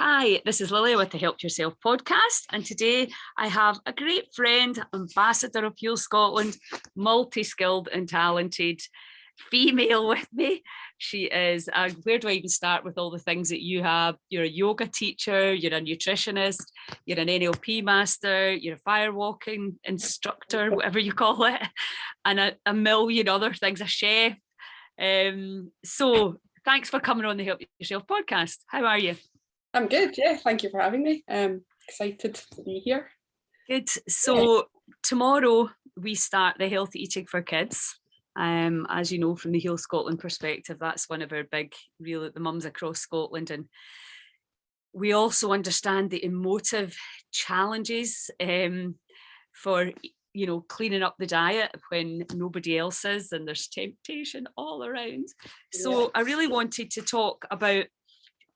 Hi, this is Lily with the Help Yourself podcast, and today I have a great friend, ambassador of Heal Scotland, multi-skilled and talented female with me. She is, where do I even start with all the things that you have? You're a yoga teacher, you're a nutritionist, you're an NLP master, you're a firewalking instructor, whatever you call it, and a million other things, a chef. So thanks for coming on the Help Yourself podcast. How are you? I'm good, yeah. Thank you for having me. Excited to be here. Good. So tomorrow we start the Healthy Eating for Kids. As you know, from the Heal Scotland perspective, that's one of our big, really, the mums across Scotland. And we also understand the emotive challenges for, cleaning up the diet when nobody else is and there's temptation all around. So I really wanted to talk about,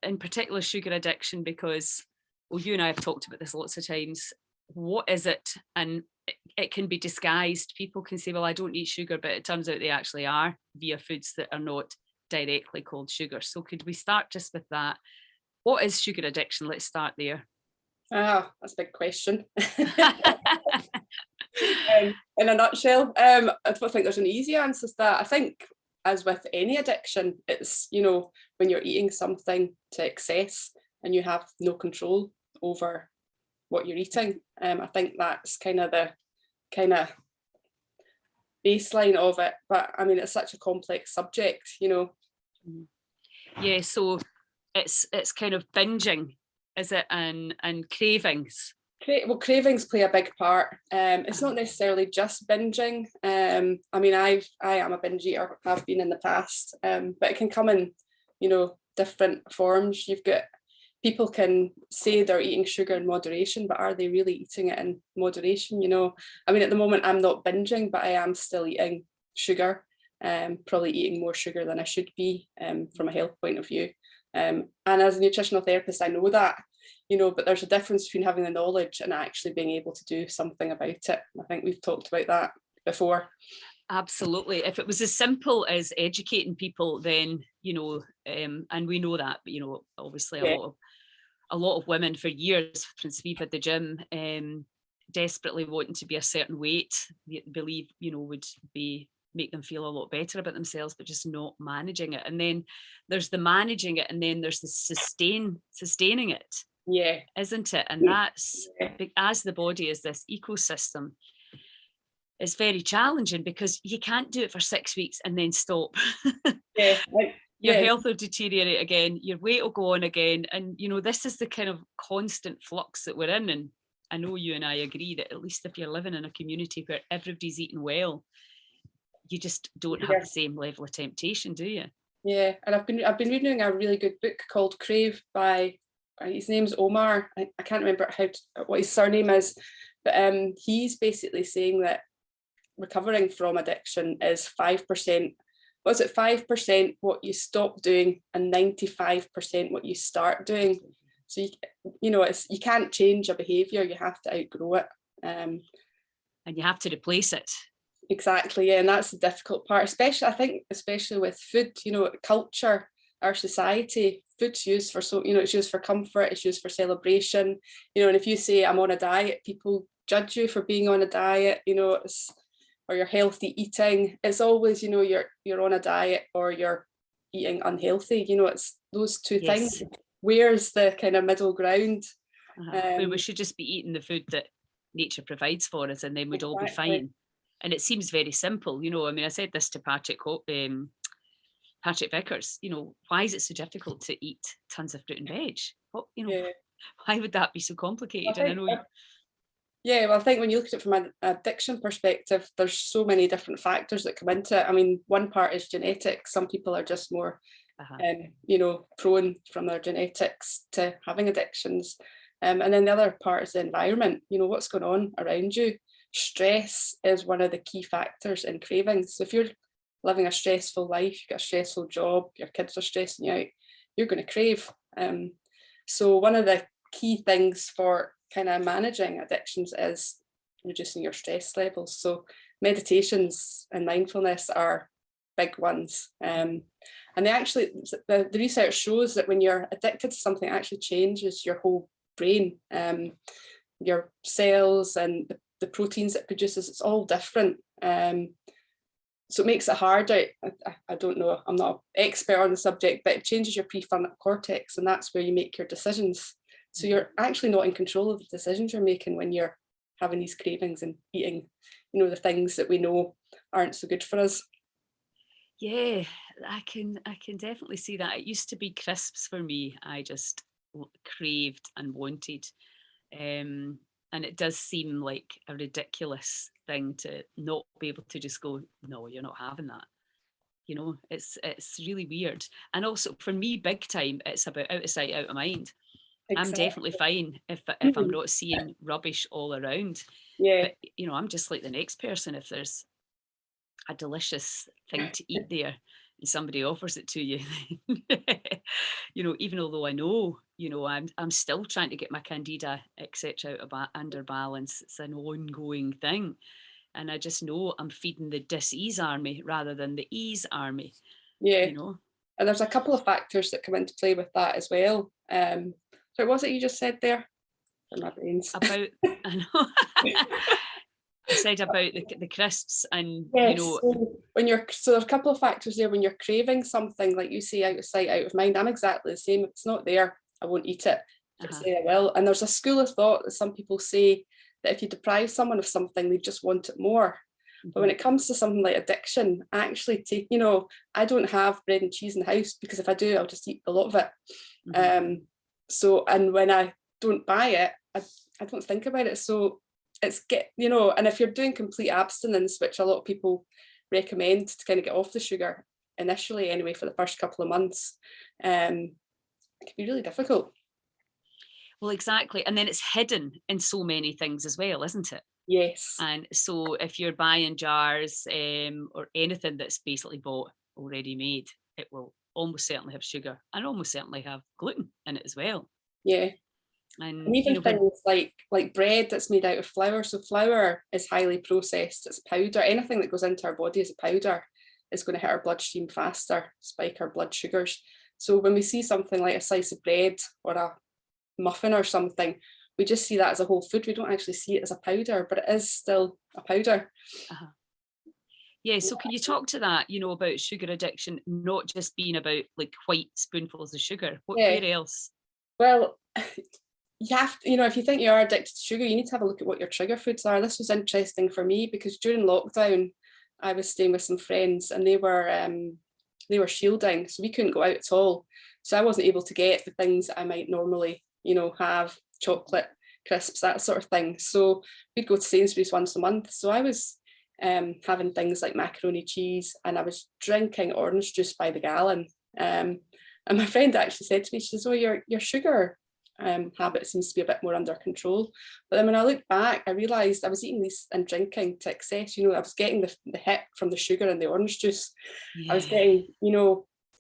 in particular, sugar addiction, because you and I have talked about this lots of times. What is it? And it can be disguised. People can say, well, I don't eat sugar, but it turns out they actually are via foods that are not directly called sugar. So could we start just with that? What is sugar addiction? Let's start there. That's a big question. In a nutshell, I don't think there's an easy answer to that. I think, as with any addiction, it's, when you're eating something to excess and you have no control over what you're eating. I think that's kind of the baseline of it. But I mean, it's such a complex subject, Yeah, so it's kind of binging, is it, and cravings? Well, cravings play a big part. It's not necessarily just binging. I mean, I am a binge eater, have been in the past, but it can come in, different forms. You've got people can say they're eating sugar in moderation, but are they really eating it in moderation? I mean, at the moment I'm not binging, but I am still eating sugar, probably eating more sugar than I should be from a health point of view. And as a nutritional therapist, I know that. But there's a difference between having the knowledge and actually being able to do something about it. I think we've talked about that before. Absolutely. If it was as simple as educating people, then, and we know that, obviously a lot of women for years, since we've had the gym, desperately wanting to be a certain weight, believe, would make them feel a lot better about themselves, but just not managing it. And then there's the managing it, and then there's the sustaining it. Yeah, isn't it? And that's, as the body is this ecosystem, it's very challenging because you can't do it for 6 weeks and then stop. Your health will deteriorate again, your weight will go on again, and this is the kind of constant flux that we're in. And I know you and I agree that at least if you're living in a community where everybody's eating well, you just don't have the same level of temptation, do you? Yeah, and I've been reading a really good book called Crave by, his name's Omar. I can't remember what his surname is, but he's basically saying that recovering from addiction is 5%. Was it 5% what you stop doing and 95% what you start doing? So you can't change a behaviour, you have to outgrow it, and you have to replace it. Exactly, yeah, and that's the difficult part, especially with food. Culture, our society, food's used for it's used for comfort, it's used for celebration, and if you say I'm on a diet, people judge you for being on a diet, or you're healthy eating. It's always, you're on a diet or you're eating unhealthy, it's those two things. Where's the kind of middle ground? We should just be eating the food that nature provides for us, and then we'd all be fine. And it seems very simple, I mean, I said this to Patrick Vickers, why is it so difficult to eat tons of fruit and veg? Why would that be so complicated? I think when you look at it from an addiction perspective, there's so many different factors that come into it. I mean, one part is genetics. Some people are just more, prone from their genetics to having addictions. And then the other part is the environment, what's going on around you. Stress is one of the key factors in cravings. So if you're living a stressful life, you've got a stressful job, your kids are stressing you out, you're going to crave. So one of the key things for kind of managing addictions is reducing your stress levels. So meditations and mindfulness are big ones. And they actually, the research shows that when you're addicted to something, it actually changes your whole brain, your cells and the proteins it produces. It's all different. So it makes it harder. I don't know, I'm not an expert on the subject, but it changes your prefrontal cortex, and that's where you make your decisions. So you're actually not in control of the decisions you're making when you're having these cravings and eating, the things that we know aren't so good for us. Yeah, I can definitely see that. It used to be crisps for me. I just craved and wanted. And it does seem like a ridiculous thing to not be able to just go, no, you're not having that. It's really weird. And also for me, big time, it's about out of sight, out of mind. Exactly. I'm definitely fine if I'm not seeing rubbish all around. Yeah. But, I'm just like the next person. If there's a delicious thing to eat there and somebody offers it to you, even although I know, I'm still trying to get my candida, etc. under balance. It's an ongoing thing. And I just know I'm feeding the dis-ease army rather than the ease army. Yeah. And there's a couple of factors that come into play with that as well. So what was it you just said there? For my brains. About, I know. I said about the crisps and, yes, so there's a couple of factors there. When you're craving something, like you say, out of sight, out of mind, I'm exactly the same. If it's not there, I won't eat it. If it's there, I will. And there's a school of thought that some people say that if you deprive someone of something, they just want it more. But when it comes to something like addiction, I actually take, I don't have bread and cheese in the house, because if I do, I'll just eat a lot of it. And when I don't buy it, I don't think about it. So it's and if you're doing complete abstinence, which a lot of people recommend to kind of get off the sugar initially anyway for the first couple of months, it can be really difficult. Well, exactly. And then it's hidden in so many things as well, isn't it? Yes. And so if you're buying jars or anything that's basically bought already made, it will almost certainly have sugar and almost certainly have gluten in it as well. Yeah. And even things like bread that's made out of flour. So flour is highly processed. It's powder. Anything that goes into our body as a powder is going to hit our bloodstream faster, spike our blood sugars. So when we see something like a slice of bread or a muffin or something, we just see that as a whole food. We don't actually see it as a powder, but it is still a powder. Yeah, so can you talk to that, about sugar addiction, not just being about like white spoonfuls of sugar? Where else? Well, you have to, if you think you are addicted to sugar, you need to have a look at what your trigger foods are. This was interesting for me because during lockdown, I was staying with some friends and they were shielding, so we couldn't go out at all. So I wasn't able to get the things that I might normally, have, chocolate, crisps, that sort of thing. So we'd go to Sainsbury's once a month. So I was having things like macaroni cheese, and I was drinking orange juice by the gallon. And my friend actually said to me, she says, "Oh, your sugar habit seems to be a bit more under control." But then when I looked back, I realised I was eating these and drinking to excess. I was getting the hit from the sugar and the orange juice. Yeah. I was getting,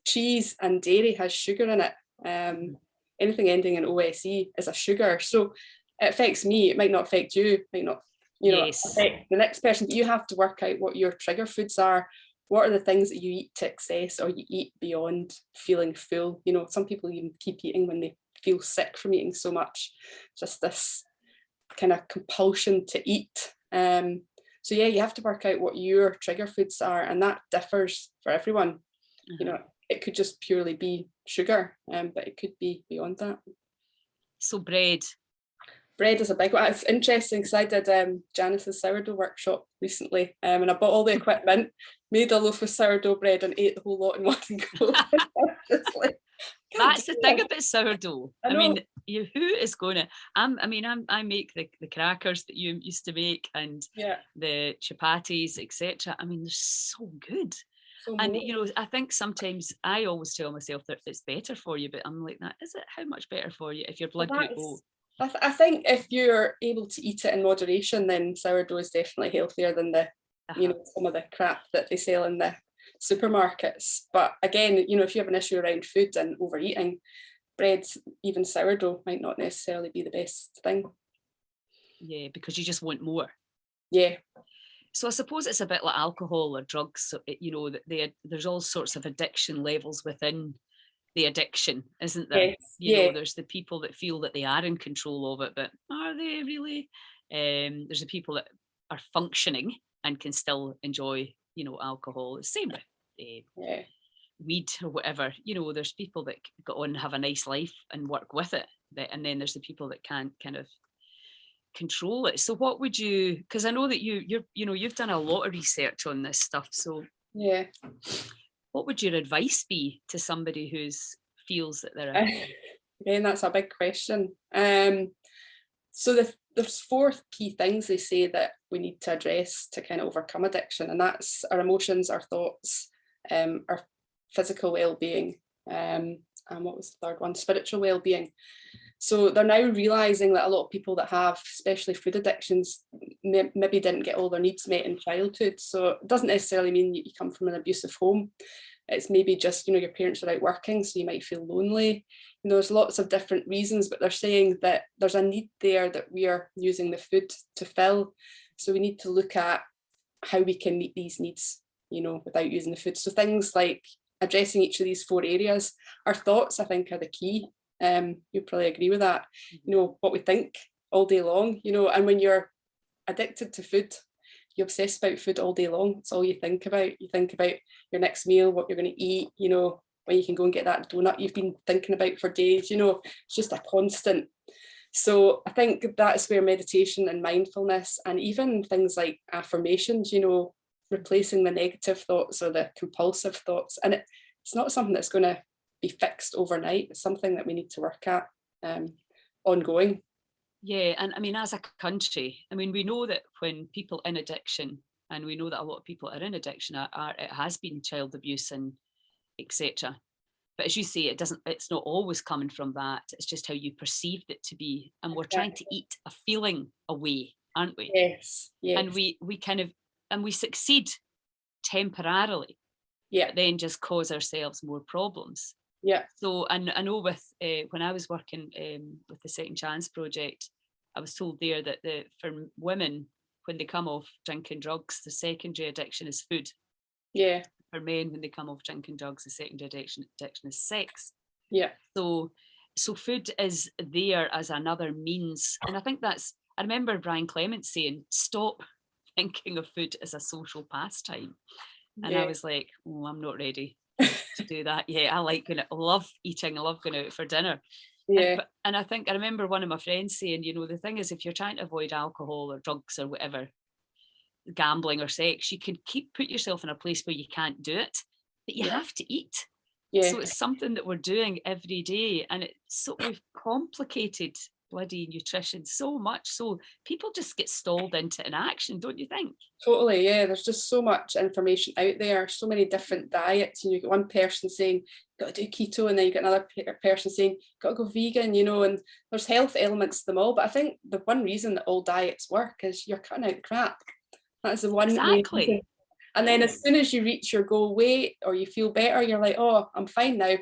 cheese and dairy has sugar in it. Anything ending in OSE is a sugar. So it affects me. It might not affect you. It might not, affect the next person. But you have to work out what your trigger foods are. What are the things that you eat to excess or you eat beyond feeling full? Some people even keep eating when they feel sick from eating so much. Just this kind of compulsion to eat. So yeah, you have to work out what your trigger foods are, and that differs for everyone. It could just purely be sugar, but it could be beyond that. So bread is a big one. It's interesting because I did Janice's sourdough workshop recently, and I bought all the equipment, made a loaf of sourdough bread and ate the whole lot in one go. That's the thing about sourdough. I mean, who is going to? I make the crackers that you used to make and the chapatis, etc. I mean, they're so good. And I think sometimes I always tell myself that it's better for you, but I'm like, that is it? How much better for you if your blood group O? I think if you're able to eat it in moderation, then sourdough is definitely healthier than the some of the crap that they sell in the supermarkets. But again, if you have an issue around food and overeating, bread, even sourdough, might not necessarily be the best thing. Yeah, because you just want more. Yeah. So I suppose it's a bit like alcohol or drugs. So that there's all sorts of addiction levels within the addiction, isn't there? Yes, yeah, There's the people that feel that they are in control of it, but are they really? There's the people that are functioning and can still enjoy, alcohol. It's the same with yeah, weed or whatever. There's people that go on and have a nice life and work with it, and then there's the people that can't kind of control it. So what would you? Because I know that you've done a lot of research on this stuff. So yeah. what would your advice be to somebody who's feels that they're Again, that's a big question. So there's 4 key things they say that we need to address to kind of overcome addiction, and that's our emotions, our thoughts, our physical well-being, and what was the third one? Spiritual well-being. So they're now realizing that a lot of people that have, especially food addictions, maybe didn't get all their needs met in childhood. So it doesn't necessarily mean you come from an abusive home. It's maybe just, your parents are out working, so you might feel lonely. There's lots of different reasons, but they're saying that there's a need there that we are using the food to fill. So we need to look at how we can meet these needs, without using the food. So things like addressing each of these 4 areas. Our thoughts, I think, are the key. You'll probably agree with that. What we think all day long, and when you're addicted to food, you obsess about food all day long. It's all you think about. You think about your next meal, what you're going to eat, when you can go and get that donut you've been thinking about for days, it's just a constant. So I think that's where meditation and mindfulness, and even things like affirmations, replacing the negative thoughts or the compulsive thoughts. And it's not something that's going to be fixed overnight. It's something that we need to work at ongoing. Yeah, and I mean, as a country, we know that when people in addiction, and we know that a lot of people are in addiction, it has been child abuse and etc. But as you say, it's not always coming from that. It's just how you perceived it to be. And we're trying to eat a feeling away, aren't we? Yes, yes. And we kind of, and we succeed temporarily, yeah, but then just cause ourselves more problems. Yeah. So, and I know with when I was working with the Second Chance project, I was told there that for women, when they come off drinking drugs, the secondary addiction is food. Yeah. For men, when they come off drinking drugs, the secondary addiction is sex. Yeah. So food is there as another means, and I think I remember Brian Clement saying, "Stop thinking of food as a social pastime," and I was like, "Oh, I'm not ready to do that yet. I love eating. I love going out for dinner." Yeah. And I remember one of my friends saying, the thing is, if you're trying to avoid alcohol or drugs or whatever, gambling or sex, you can put yourself in a place where you can't do it, but you have to eat. Yeah. So it's something that we're doing every day, and we've complicated bloody nutrition so much, so people just get stalled into inaction, don't you think? Totally, yeah. There's just so much information out there, so many different diets, and you get one person saying got to do keto, and then you get another person saying got to go vegan, and there's health elements to them all. But I think the one reason that all diets work is you're cutting out crap. That's the one Exactly. reason. And then as soon as you reach your goal weight or you feel better, you're like, oh, I'm fine now.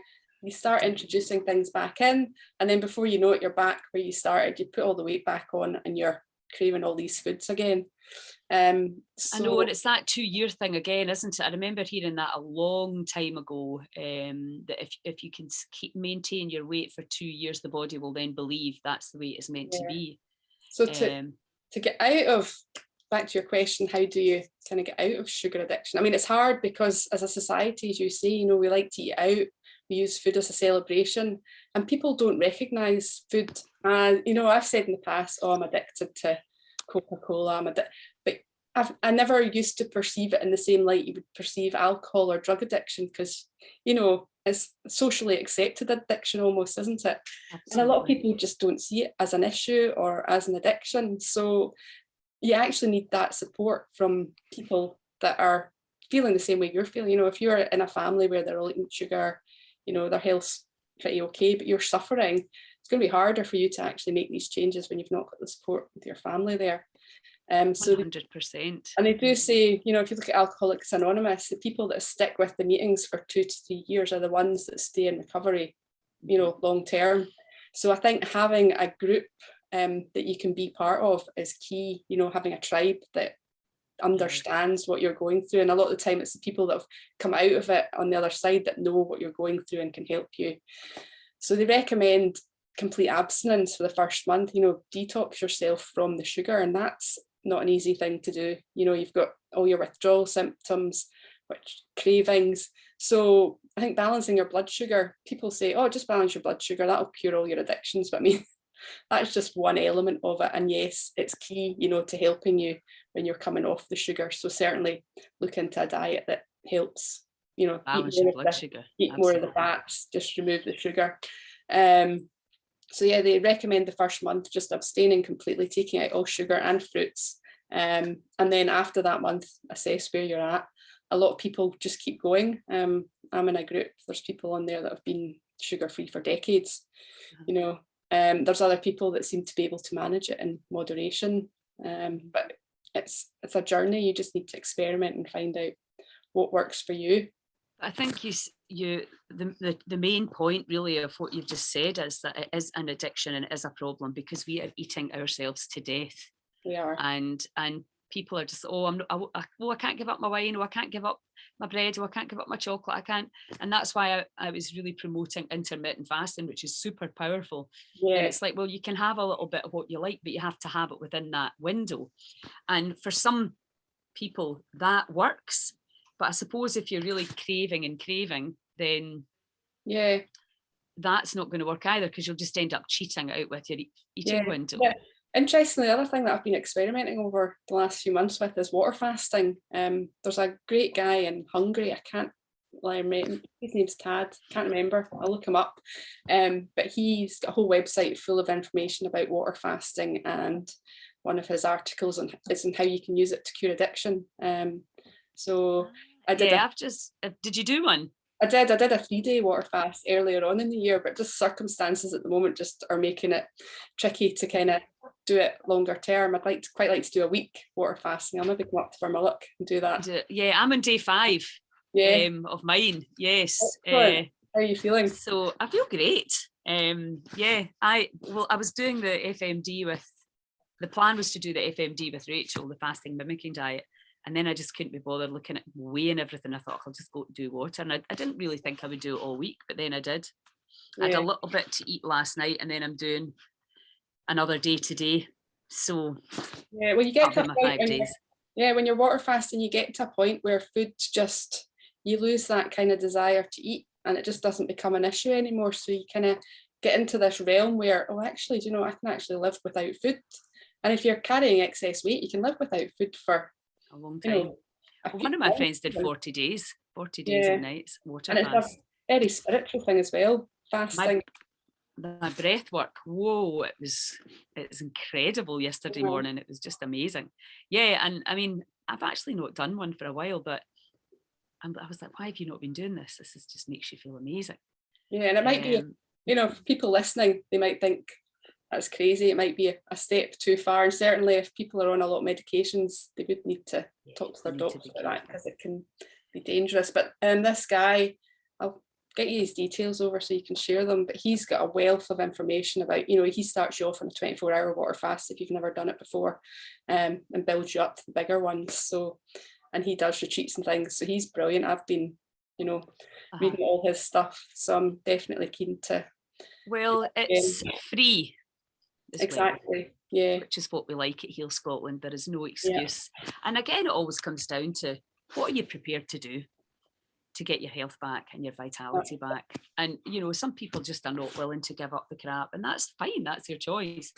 You start introducing things back in, and then before you know it, you're back where you started. You put all the weight back on and you're craving all these foods again. I know, and it's that 2-year thing again, isn't it? I remember hearing that a long time ago, that if you can maintain your weight for 2 years, the body will then believe that's the way it's meant to be. So to get out of, back to your question, how do you kind of get out of sugar addiction? It's hard because as a society, as you say, we like to eat out. We use food as a celebration, and people don't recognise food. And I've said in the past, oh, I'm addicted to Coca-Cola, but I never used to perceive it in the same light you would perceive alcohol or drug addiction, because it's socially accepted addiction almost, isn't it? Absolutely. And a lot of people just don't see it as an issue or as an addiction. So you actually need that support from people that are feeling the same way you're feeling. If you're in a family where they're all eating sugar, their health's pretty okay, but you're suffering, it's going to be harder for you to actually make these changes when you've not got the support with your family there. So 100%. And they do say, if you look at Alcoholics Anonymous, the people that stick with the meetings for 2 to 3 years are the ones that stay in recovery, long term. So I think having a group that you can be part of is key, having a tribe that understands what you're going through. And a lot of the time it's the people that have come out of it on the other side that know what you're going through and can help you. So they recommend complete abstinence for the first month, detox yourself from the sugar. And that's not an easy thing to do. You've got all your withdrawal symptoms, which cravings. So I think balancing your blood sugar, people say, oh, just balance your blood sugar, that'll cure all your addictions. But I mean, that's just one element of it. And yes, it's key, to helping you when you're coming off the sugar. So certainly look into a diet that helps, balance your blood sugar. Eat more of the fats, just remove the sugar. So yeah, they recommend the first month just abstaining completely, taking out all sugar and fruits. And then after that month, assess where you're at. A lot of people just keep going. I'm in a group, there's people on there that have been sugar-free for decades. There's other people that seem to be able to manage it in moderation. But it's a journey. You just need to experiment and find out what works for you. I think the main point really of what you've just said is that it is an addiction and it is a problem because we are eating ourselves to death. We are. And people are just, I can't give up my wine, I can't give up my bread, I can't give up my chocolate, I can't. And that's why I was really promoting intermittent fasting, which is super powerful. Yeah. And it's like, well, you can have a little bit of what you like, but you have to have it within that window. And for some people that works. But I suppose if you're really craving, then that's not going to work either, because you'll just end up cheating out with your eating window. Yeah. Interestingly, the other thing that I've been experimenting over the last few months with is water fasting. There's a great guy in Hungary. I can't remember. His name's Tad. Can't remember. I'll look him up. But he's got a whole website full of information about water fasting, and one of his articles is on how you can use it to cure addiction. So I did. Did you do one? I did a 3-day water fast earlier on in the year, but just circumstances at the moment just are making it tricky to kind of do it longer term. I'd quite like to do a week water fasting. I'll maybe come up to Vermillock and do that. Yeah, I'm on day 5 of mine. Yes. How are you feeling? So I feel great. I was doing the FMD with, the plan was to do the FMD with Rachel, the fasting mimicking diet. And then I just couldn't be bothered looking at weighing everything. I thought I'll just go do water. And I didn't really think I would do it all week, but then I did. I had a little bit to eat last night, and then I'm doing another day today. So well, you get to a point when you're water fasting, you get to a point where food's just, you lose that kind of desire to eat, and it just doesn't become an issue anymore. So you kind of get into this realm where, actually, I can actually live without food. And if you're carrying excess weight, you can live without food for a long time. One of my friends did 40 days and nights water fast. And it's a very spiritual thing as well, fasting. My breath work, it's incredible yesterday morning. It was just amazing. Yeah, and I mean, I've actually not done one for a while, but I was like, why have you not been doing this? This just makes you feel amazing. Yeah, and it might be, for people listening, they might think, that's crazy. It might be a step too far. And certainly if people are on a lot of medications, they would need to talk to their doctor about that, because it can be dangerous. But this guy, I'll get you his details over so you can share them, but he's got a wealth of information about, he starts you off on a 24-hour water fast if you've never done it before, and builds you up to the bigger ones. So, and he does retreats and things. So he's brilliant. I've been, reading all his stuff. So I'm definitely keen to. Well, it's free. Exactly. Yeah. Which is what we like at Heal Scotland. There is no excuse. Yeah. And again, it always comes down to, what are you prepared to do to get your health back and your vitality back? And, some people just are not willing to give up the crap, and that's fine. That's their choice.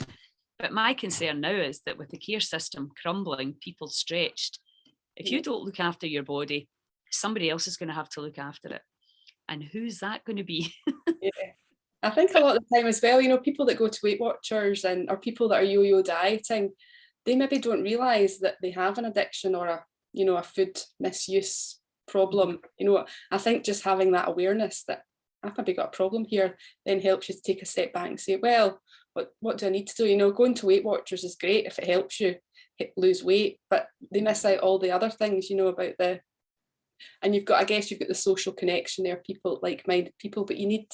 But my concern now is that with the care system crumbling, people stretched, if you don't look after your body, somebody else is going to have to look after it. And who's that going to be? Yeah. I think a lot of the time as well, people that go to Weight Watchers or people that are yo-yo dieting, they maybe don't realise that they have an addiction or a food misuse problem. I think just having that awareness that I've maybe got a problem here then helps you to take a step back and say, well, what do I need to do? Going to Weight Watchers is great if it helps you lose weight, but they miss out all the other things, about and you've got the social connection there, people, like-minded people, but you need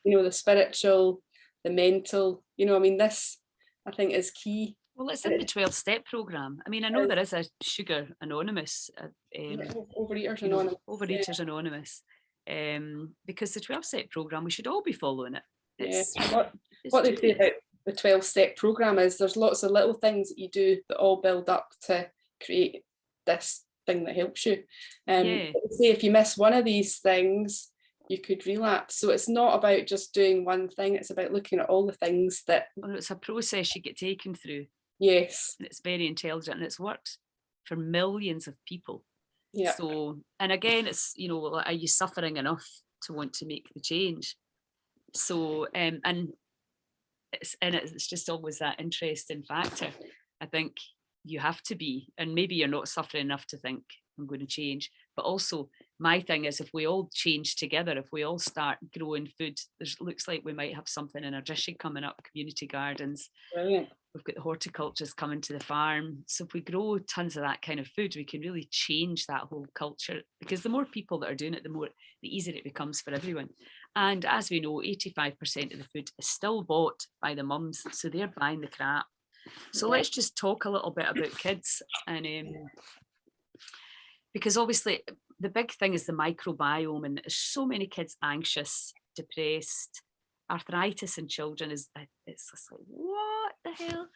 the spiritual, the mental, this I think is key. Well, it's in the 12-step program. I mean, I know there is a Sugar Anonymous, Overeaters you know, Anonymous. Overeaters Anonymous, because the 12-step program, we should all be following it. It's, What they say about the 12-step program is there's lots of little things that you do that all build up to create this thing that helps you. They say if you miss one of these things, you could relapse. So it's not about just doing one thing, it's about looking at all the things that... Well, it's a process you get taken through. Yes. And it's very intelligent, and it's worked for millions of people. Yeah. So, and again, it's, you know, are you suffering enough to want to make the change? So, and it's just always that interesting factor. I think you have to be, and maybe you're not suffering enough to think I'm going to change. But also, my thing is, if we all change together, if we all start growing food, looks like we might have something in our district coming up, community gardens. Brilliant. We've got the horticulturists coming to the farm. So if we grow tons of that kind of food, we can really change that whole culture, because the more people that are doing it, the easier it becomes for everyone. And as we know, 85% of the food is still bought by the mums, so they're buying the crap. So let's just talk a little bit about kids, and because obviously the big thing is the microbiome, and there's so many kids anxious, depressed. Arthritis in children it's just like, what the hell?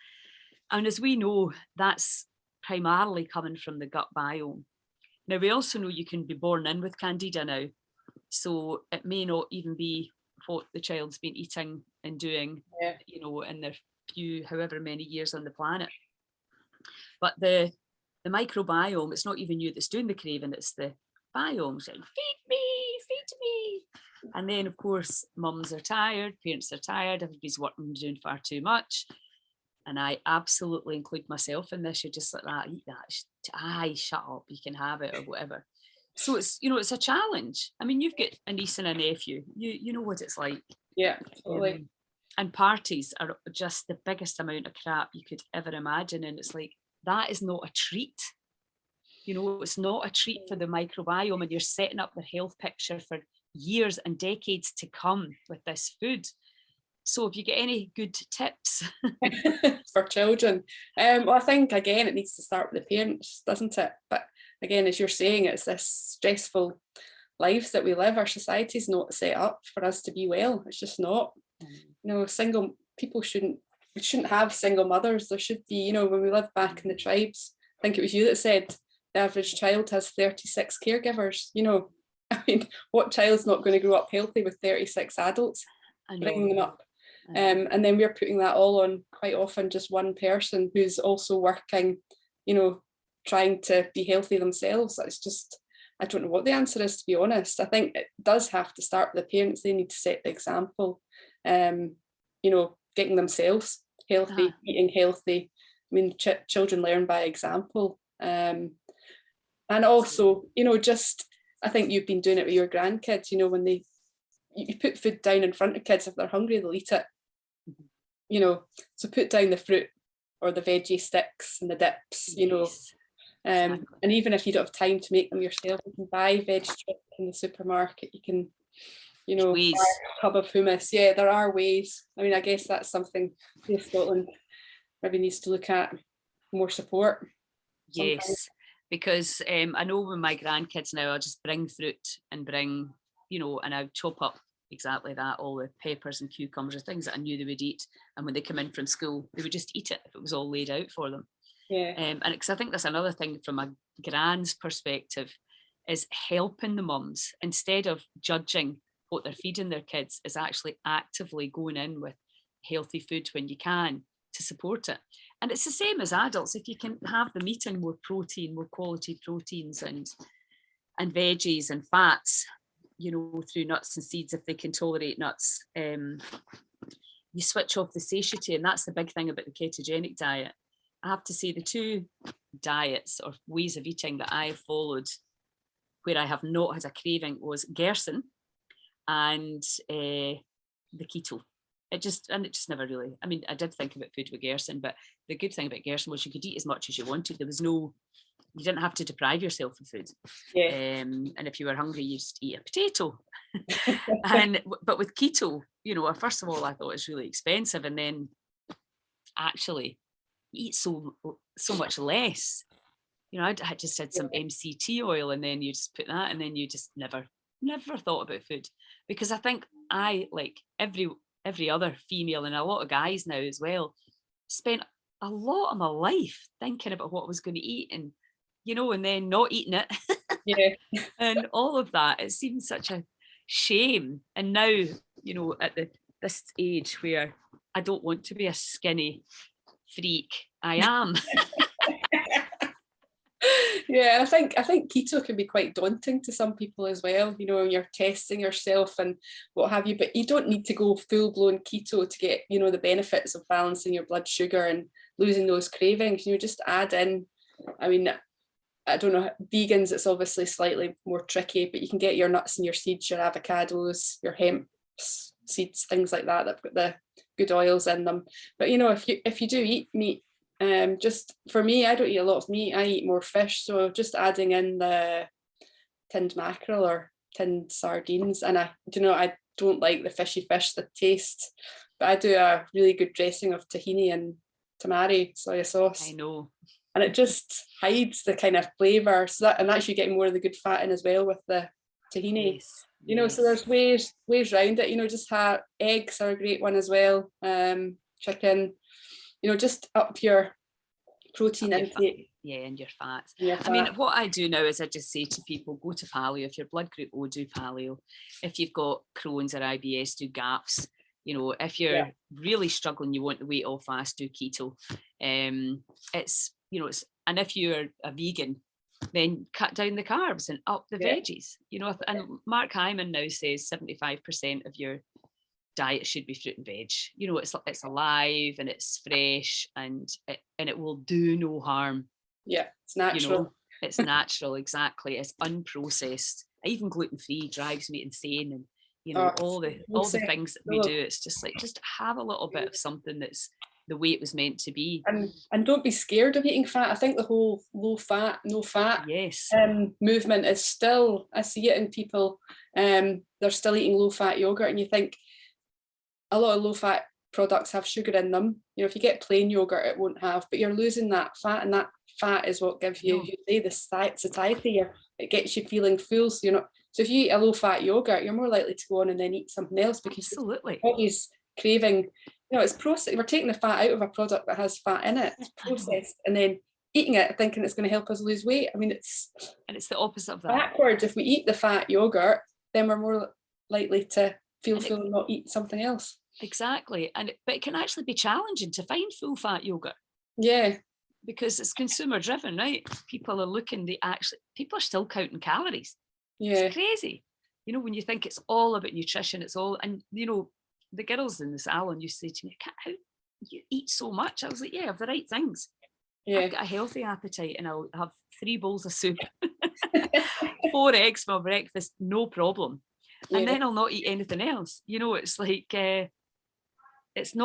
And as we know, that's primarily coming from the gut biome. Now, we also know you can be born in with candida now, so it may not even be what the child's been eating and doing, you know, in their few, however many years on the planet. But the microbiome, it's not even you that's doing the craving, it's the biome saying, feed me. And then, of course, mums are tired, parents are tired, everybody's working, doing far too much. And I absolutely include myself in this. You're just like that, eat that, shut up, you can have it, or whatever. So it's, you know, it's a challenge. I mean, you've got a niece and a nephew, you know what it's like. Yeah, totally. And parties are just the biggest amount of crap you could ever imagine. And it's like, that is not a treat. You know, it's not a treat for the microbiome, and you're setting up their health picture for years and decades to come with this food. So if you get any good tips for children, well, I think again it needs to start with the parents, doesn't it? But again, as you're saying, it's this stressful lives that we live. Our society's not set up for us to be well. It's just not. You know, single people we shouldn't have single mothers. There should be, you know, when we live back in the tribes, I think it was you that said the average child has 36 caregivers. You know, I mean, what child's not going to grow up healthy with 36 adults bringing them up? And then we're putting that all on quite often just one person who's also working, you know, trying to be healthy themselves. It's just, I don't know what the answer is, to be honest. I think it does have to start with the parents. They need to set the example, you know, getting themselves healthy, eating healthy. I mean, children learn by example. And also, you know, just, I think you've been doing it with your grandkids, you know, when you put food down in front of kids, if they're hungry, they'll eat it. You know, so put down the fruit or the veggie sticks and the dips, you know. And even if you don't have time to make them yourself, you can buy veg strips in the supermarket. You can, you know, buy a tub of hummus. Yeah, there are ways. I mean, I guess that's something Scotland maybe needs to look at, more support. Yes, sometimes. Because I know with my grandkids now, I'll just bring fruit and bring, you know, and I chop up exactly that, all the peppers and cucumbers and things that I knew they would eat. And when they come in from school, they would just eat it if it was all laid out for them. Yeah. And because I think that's another thing from a grand's perspective, is helping the mums instead of judging what they're feeding their kids, is actually actively going in with healthy food when you can to support it. And it's the same as adults. If you can have them eating more protein, more quality proteins and veggies and fats, you know, through nuts and seeds, if they can tolerate nuts, you switch off the satiety. And that's the big thing about the ketogenic diet. I have to say the two diets or ways of eating that I followed where I have not had a craving was Gerson and the keto. It just never really, I mean, I did think about food with Gerson, but the good thing about Gerson was you could eat as much as you wanted. There was no, you didn't have to deprive yourself of food. Yeah. And if you were hungry, you just eat a potato. But with keto, you know, first of all, I thought it was really expensive. And then actually, eat so much less. You know, I just had some MCT oil, and then you just put that, and then you just never thought about food. Because I think I, like every other female and a lot of guys now as well, spent a lot of my life thinking about what I was going to eat, and you know, and then not eating it. Yeah. And all of that, it seems such a shame. And now, you know, at this age where I don't want to be a skinny freak, I am. Yeah, and I think keto can be quite daunting to some people as well, you know, when you're testing yourself and what have you, but you don't need to go full-blown keto to get, you know, the benefits of balancing your blood sugar and losing those cravings. You know, just add in, I mean, I don't know, vegans, it's obviously slightly more tricky, but you can get your nuts and your seeds, your avocados, your hemp seeds, things like that that've got the good oils in them. But you know, if you do eat meat, just for me, I don't eat a lot of meat, I eat more fish, so just adding in the tinned mackerel or tinned sardines. And I don't like the fishy fish, the taste, but I do a really good dressing of tahini and tamari soy sauce. I know. And it just hides the kind of flavour. So and actually getting more of the good fat in as well with the tahini. Yes, you know, so there's ways around it. You know, just have eggs are a great one as well. Chicken, you know, just up your protein intake. Yeah, and your fats. Fat. I mean, what I do now is I just say to people, go to paleo. If your blood group O, do paleo. If you've got Crohn's or IBS, do GAPS. You know, if you're really struggling, you want the weight off fast, do keto. It's, you know, and if you're a vegan, then cut down the carbs and up the veggies. You know, and Mark Hyman now says 75% of your diet should be fruit and veg. You know, it's alive and it's fresh, and it will do no harm. Yeah, it's natural. You know, it's natural, exactly. It's unprocessed. Even gluten-free drives me insane, and you know, all the things that we do. It's just like, just have a little bit of something that's the way it was meant to be. And don't be scared of eating fat. I think the whole low fat, no fat movement is still, I see it in people, they're still eating low fat yogurt, and you think a lot of low fat products have sugar in them. You know, if you get plain yogurt, it won't have, but you're losing that fat, and that fat is what gives you, the satiety, it gets you feeling full. So you're not, so if you eat a low fat yogurt, you're more likely to go on and then eat something else, because your body's craving, you know, it's processed. We're taking the fat out of a product that has fat in it. It's processed, and then eating it thinking it's going to help us lose weight. I mean, it's the opposite of that. Backwards. If we eat the fat yogurt, then we're more likely to feel full and not eat something else. Exactly. But it can actually be challenging to find full fat yogurt. Yeah. Because it's consumer driven, right? People are looking, people are still counting calories. Yeah. It's crazy. You know, when you think it's all about nutrition, it's all, and you know, the girls in the salon used to say to me, how you eat so much? I was like, yeah, I have the right things. Yeah. I've got a healthy appetite, and I'll have 3 bowls of soup, 4 eggs for breakfast, no problem. And then I'll not eat anything else. You know, it's like, it's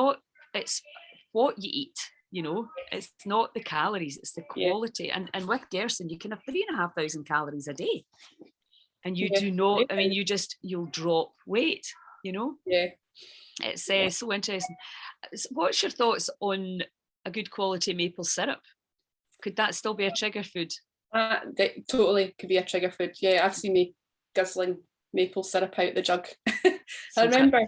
what you eat, you know, it's not the calories, it's the quality. And with Gerson, you can have 3,500 calories a day. And you do not, I mean, you'll drop weight, you know? Yeah. It's so interesting. What's your thoughts on a good quality maple syrup? Could that still be a trigger food? That totally could be a trigger food. Yeah, I've seen me guzzling maple syrup out the jug. I remember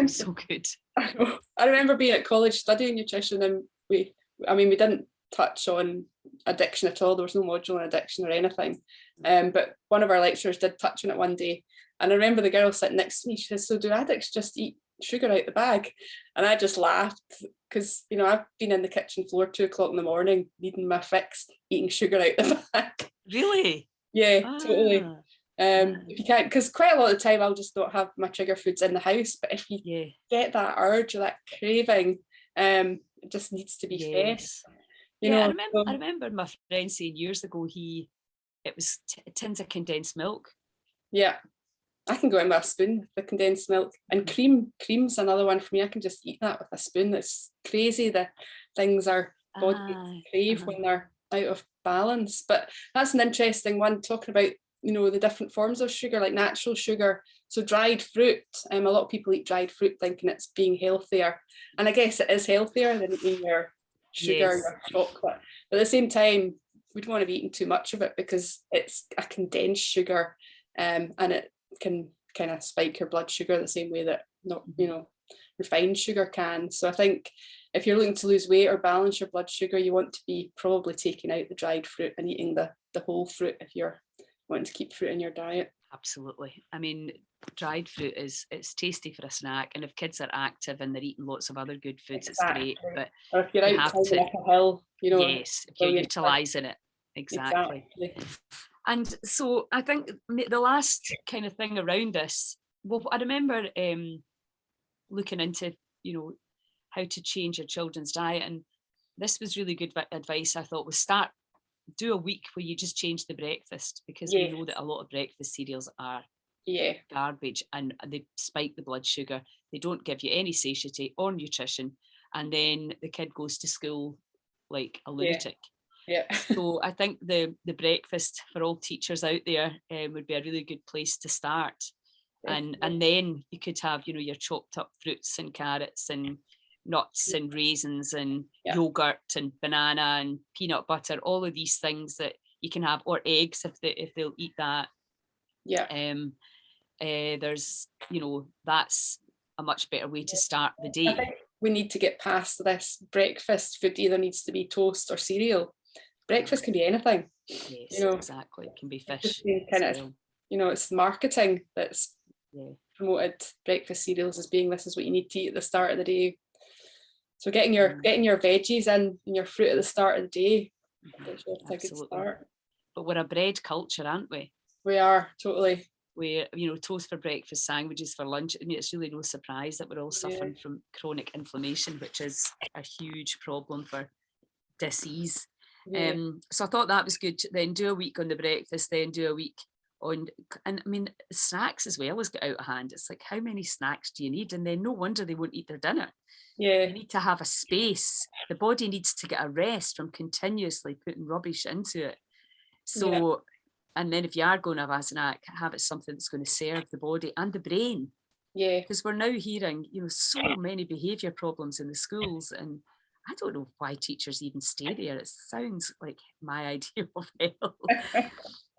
so good. I remember being at college studying nutrition, and we didn't touch on addiction at all. There was no module on addiction or anything. But one of our lecturers did touch on it one day. And I remember the girl sitting next to me, she says, so do addicts just eat sugar out the bag? And I just laughed, because, you know, I've been in the kitchen floor 2 o'clock in the morning, needing my fix, eating sugar out the bag. Really? Yeah, totally. If you can't, because quite a lot of the time I'll just not have my trigger foods in the house, but if you get that urge or that craving, it just needs to be fed. You know, I remember my friend saying years ago it was tins of condensed milk. Yeah, I can go in with a spoon with the condensed milk, and cream's another one for me. I can just eat that with a spoon. It's crazy the things our body crave when they're out of balance. But that's an interesting one, talking about, you know, the different forms of sugar, like natural sugar. So dried fruit, a lot of people eat dried fruit thinking it's being healthier, and I guess it is healthier than eating your sugar, Yes. your chocolate. But at the same time, we don't want to be eating too much of it because it's a condensed sugar, and it can kind of spike your blood sugar the same way that refined sugar can. So I think if you're looking to lose weight or balance your blood sugar, you want to be probably taking out the dried fruit and eating the whole fruit if you're wanting to keep fruit in your diet. Absolutely. I mean, dried fruit it's tasty for a snack, and if kids are active and they're eating lots of other good foods, Exactly. it's great. But or if you're you out have climbing to, up a hill, yes, if you're brilliant. utilising it. Exactly. And so I think the last kind of thing around this, well, I remember looking into, how to change your children's diet, and this was really good advice, I thought, was do a week where you just change the breakfast, because we know that a lot of breakfast cereals are garbage and they spike the blood sugar. They don't give you any satiety or nutrition, and then the kid goes to school like a lunatic. So I think the breakfast for all teachers out there would be a really good place to start. And then you could have, your chopped up fruits and carrots and nuts and raisins and yogurt and banana and peanut butter, all of these things that you can have, or eggs if they'll eat that. There's, that's a much better way to start the day. I think we need to get past this breakfast food either needs to be toast or cereal. Breakfast can be anything. Yes, exactly. It can be fish. It's marketing that's promoted breakfast cereals as being this is what you need to eat at the start of the day. So getting your veggies in and your fruit at the start of the day. That's a good start. But we're a bread culture, aren't we? We are, totally. We, toast for breakfast, sandwiches for lunch. I mean, it's really no surprise that we're all suffering from chronic inflammation, which is a huge problem for disease. So I thought that was good. Then do a week on the breakfast, then do a week on, and I mean, snacks as well has got out of hand. It's like, how many snacks do you need? And then no wonder they won't eat their dinner. You need to have a space. The body needs to get a rest from continuously putting rubbish into it. So, and then if you are going to have a snack, have it something that's going to serve the body and the brain. Because we're now hearing, so many behaviour problems in the schools, and I don't know why teachers even stay there. It sounds like my idea of hell.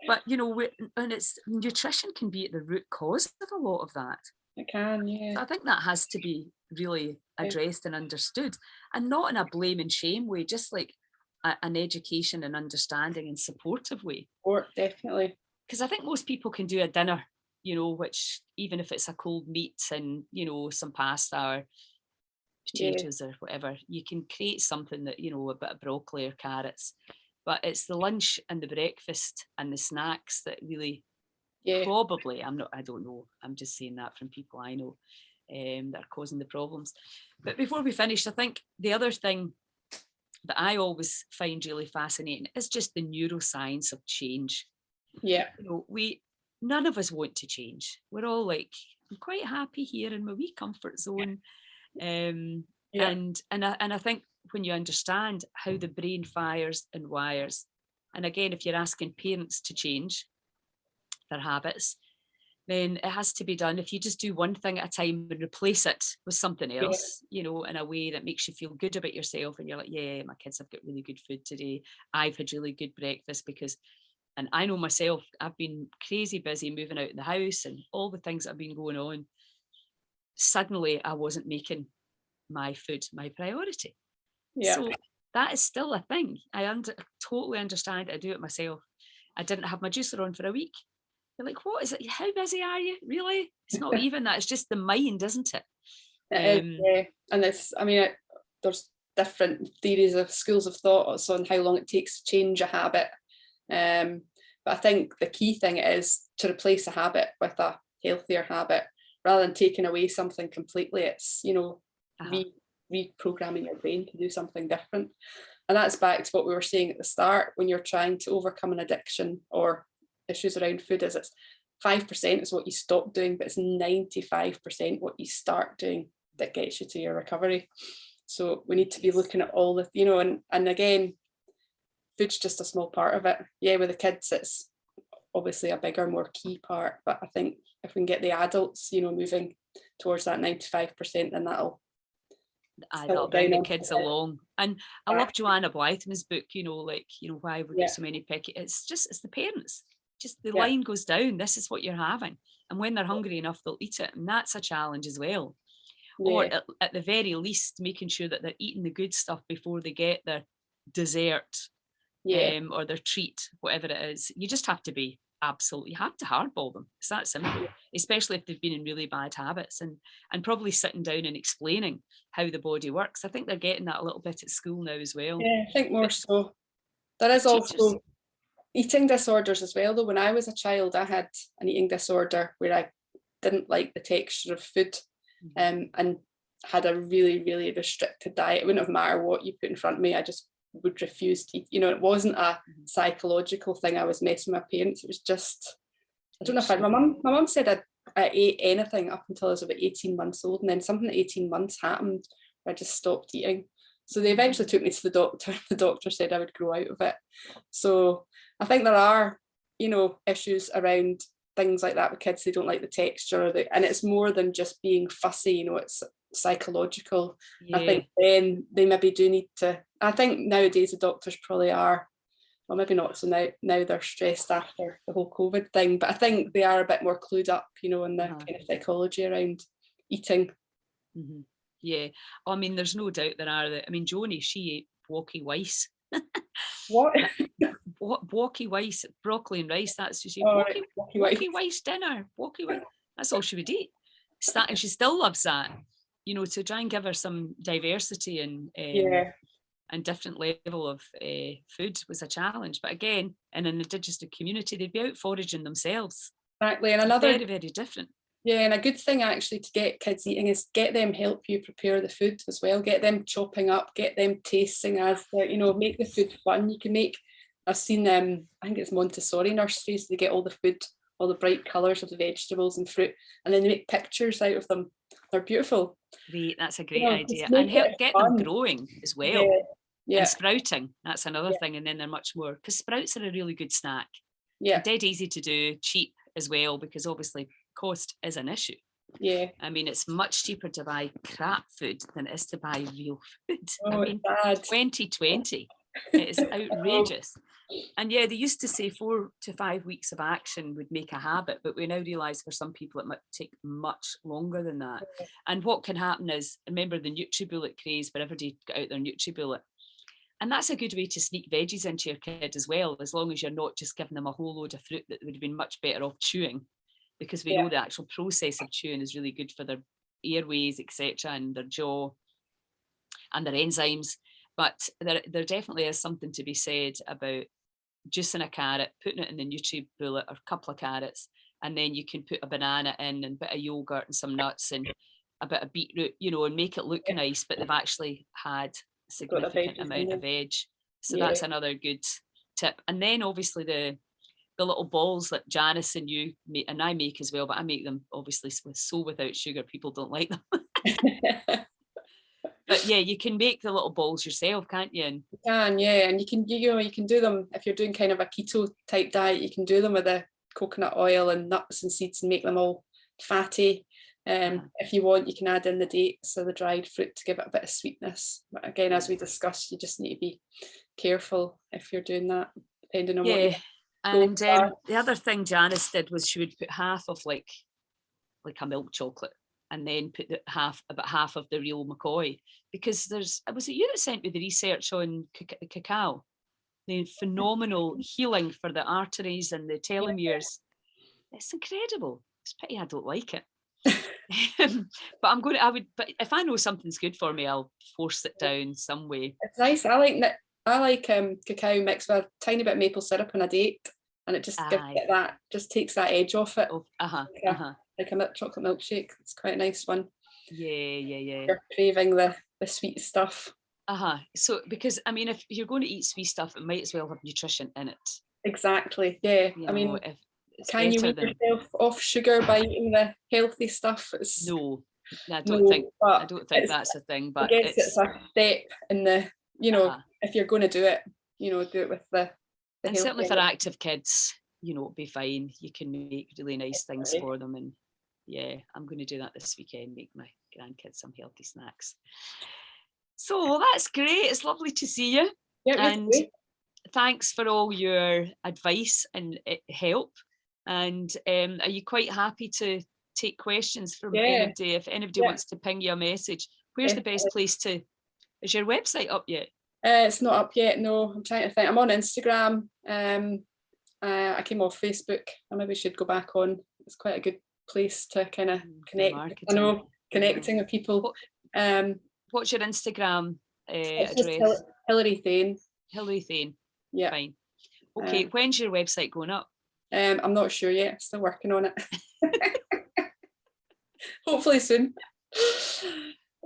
But, and it's nutrition can be at the root cause of a lot of that. It can, So I think that has to be really addressed and understood, and not in a blame and shame way, just like an education and understanding and supportive way. Or definitely. Because I think most people can do a dinner, which even if it's a cold meat and, some pasta or potatoes or whatever, you can create something that, a bit of broccoli or carrots. But it's the lunch and the breakfast and the snacks that really probably, I don't know, I'm just saying that from people I know that are causing the problems. But before we finish, I think the other thing that I always find really fascinating is just the neuroscience of change. None of us want to change. We're all like, I'm quite happy here in my wee comfort zone. And I think when you understand how the brain fires and wires, and again, if you're asking parents to change their habits, then it has to be done. If you just do one thing at a time and replace it with something else, in a way that makes you feel good about yourself, and you're like, my kids have got really good food today. I've had really good breakfast and I know myself, I've been crazy busy moving out of the house and all the things that have been going on. Suddenly I wasn't making my food my priority. So that is still a thing. I totally understand. I do it myself. I didn't have my juicer on for a week. You're like, what is it? How busy are you? Really? It's not even that. It's just the mind, isn't it? And it's, there's different theories of schools of thought on how long it takes to change a habit. But I think the key thing is to replace a habit with a healthier habit rather than taking away something completely. It's, reprogramming your brain to do something different. And that's back to what we were saying at the start, when you're trying to overcome an addiction or issues around food, is it's 5% is what you stop doing, but it's 95% what you start doing that gets you to your recovery. So we need to be looking at all the, and again, food's just a small part of it. With the kids, it's obviously a bigger, more key part. But I think if we can get the adults, moving towards that 95%, then that'll That'll bring the kids along. And I love Joanna Blythen's book, why we get so many picky. It's the parents. Just the line goes down. This is what you're having. And when they're hungry enough, they'll eat it. And that's a challenge as well. Or at the very least, making sure that they're eating the good stuff before they get their dessert or their treat, whatever it is. You just have to be you have to hardball them. It's that simple, especially if they've been in really bad habits, and probably sitting down and explaining how the body works. I think they're getting that a little bit at school now as well. Yeah, I think more so. There is also eating disorders as well, though. When I was a child, I had an eating disorder where I didn't like the texture of food and had a really, really restricted diet. It wouldn't have mattered what you put in front of me. I just would refuse to eat. It wasn't a psychological thing. I was messing with my parents. It was just, I don't know if my mum said I ate anything up until I was about 18 months old, and then something at 18 months happened where I just stopped eating. So they eventually took me to the doctor. The doctor said I would grow out of it. So I think there are, issues around things like that with kids. They don't like the texture, and it's more than just being fussy. It's psychological. I think then they maybe do need to. I think nowadays the doctors probably are, well, maybe not so now they're stressed after the whole COVID thing, but I think they are a bit more clued up, in the kind of psychology around eating. Yeah, I mean, there's no doubt there are. Joni, she ate walkie rice. What? Walkie rice, broccoli and rice. That's what she walkie rice dinner. Walkie rice. That's all she would eat. And she still loves that. To try and give her some diversity and different level of food was a challenge. But again, in an Indigenous community, they'd be out foraging themselves. Exactly, and another very, very different. Yeah, and a good thing actually to get kids eating is get them help you prepare the food as well. Get them chopping up, get them tasting as make the food fun. You can make. I've seen I think it's Montessori nurseries. They get all the food, all the bright colours of the vegetables and fruit, and then they make pictures out of them. They're beautiful. Great, that's a great idea, and help get them growing as well. And sprouting, that's another thing, and then they're much more, because sprouts are a really good snack. And dead easy to do, cheap as well, because obviously cost is an issue. It's much cheaper to buy crap food than it is to buy real food. 2020, it is outrageous. And they used to say 4 to 5 weeks of action would make a habit, but we now realise for some people it might take much longer than that. And what can happen is, remember the NutriBullet craze, where everybody got out their NutriBullet. And that's a good way to sneak veggies into your kid as well, as long as you're not just giving them a whole load of fruit that would have been much better off chewing, because we know the actual process of chewing is really good for their airways, etc., and their jaw and their enzymes. But there definitely is something to be said about juicing a carrot, putting it in the NutriBullet, or a couple of carrots, and then you can put a banana in and a bit of yogurt and some nuts and a bit of beetroot, and make it look nice, but they've actually had a significant amount of veg. So that's another good tip. And then obviously the little balls that Janice and you make, and I make as well, but I make them obviously without sugar. People don't like them. But you can make the little balls yourself, can't you? You can, and you can do them if you're doing kind of a keto type diet. You can do them with the coconut oil and nuts and seeds and make them all fatty. If you want, you can add in the dates or the dried fruit to give it a bit of sweetness. But again, as we discussed, you just need to be careful if you're doing that, depending on what. And the other thing Janice did was she would put half of like a milk chocolate, and then put about half of the real McCoy, because was it you that sent me the research on cacao, the phenomenal healing for the arteries and the telomeres. It's incredible. It's pity I don't like it. But if I know something's good for me, I'll force it down some way. It's nice. I like cacao mixed with a tiny bit of maple syrup on a date, and it just gives it that, just takes that edge off it. Like a chocolate milkshake. It's quite a nice one. You're craving the sweet stuff. So because if you're going to eat sweet stuff, it might as well have nutrition in it. Exactly. Can you wean yourself off sugar by eating the healthy stuff? No, I don't think that's a thing. But I guess it's a step in the, if you're going to do it, do it with the and certainly for active kids, it'll be fine. You can make really nice things for them, and I'm going to do that this weekend. Make my grandkids some healthy snacks. So that's great. It's lovely to see you. Yeah, And great. thanks for all your advice and help. And are you quite happy to take questions from anybody? If anybody wants to ping you a message, where's the best place to? Is your website up yet? It's not up yet. No, I'm trying to think. I'm on Instagram. I came off Facebook. I maybe should go back on. It's quite a good place to kind of connect. I know, connecting with people. What's your Instagram address? Hilary Thain. Hilary Thain. Yeah. Fine. Okay. When's your website going up? I'm not sure yet. Still working on it. Hopefully soon.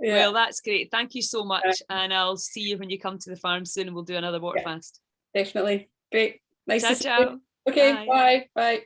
Yeah. Well, that's great. Thank you so much. And I'll see you when you come to the farm soon, and we'll do another water fast. Definitely. Great. Nice to see you. Ciao. Okay. Bye. Bye.